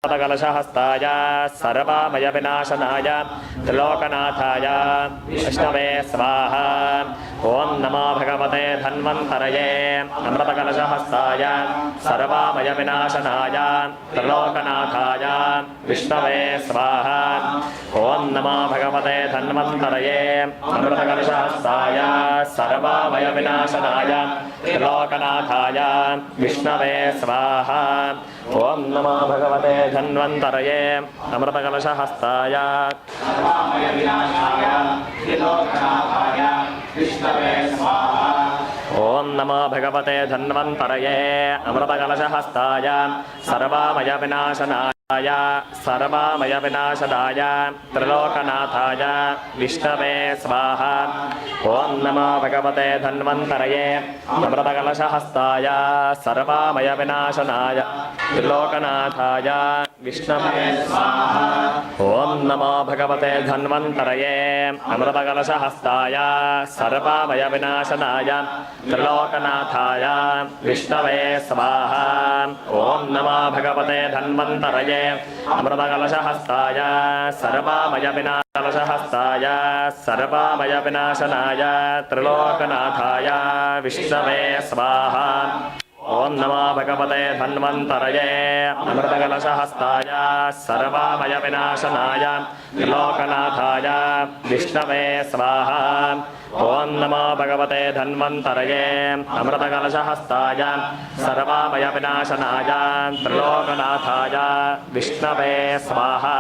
कलशहस्ताय सर्वमय विनाशनाय त्रिलोकनाथाय विष्णवे स्वाहा। ओम नमो भगवते धन्वन्तरये अमृतकलशहस्ताय सर्वमय विनाशनाय त्रिलोकनाथाय विष्णवे स्वाहा। ओम नमो भगवते धन्वन्तरये अमृतकलशहस्ताय सर्वमय विनाशनाय त्रिलोकनाथाय विष्णवे स्वाहा। ओम नमो भगवते धन्वन्तरये अमृतकलशहस्ताय सर्वमय विनाशाय त्रिलोकनाथाय विष्णवे स्वाहा। ओम नमो भगवते धन्वन्तरये अमृतकलशहस्ताय सर्वमय विनाशनाय सर्वमय विनाशनाय त्रिलोकनाथाय विष्णवे स्वाहा। ओम नमो भगवते धन्वन्तरये अमृतकलशहस्ताय सर्वमय विनाशनाय त्रिलोकनाथाय विष्णवे स्वाहा। ओम नमो भगवते धन्वन्तरये अमृतकलशहस्ताय सर्वमय विनाशनाय त्रिलोकनाथाय विष्णवे स्वाहा। ओम नमो भगवते धन्वन्तरये अमृतकलशहस्ताय सर्वमय विनाशनाय सर्वमय विनाशनाय त्रिलोकनाथाय विष्णवे स्वाहा। ओम नमो भगवते धन्वन्तरये अमृतकलशहस्ताय सर्वमय विनाशनाय त्रिलोकनाथाय विष्णवे स्वाहा। ओम नमो भगवते धन्वन्तरये अमृतकलशहस्ताय सर्वमय विनाशनाय त्रिलोकनाथाय विष्णवे स्वाहा।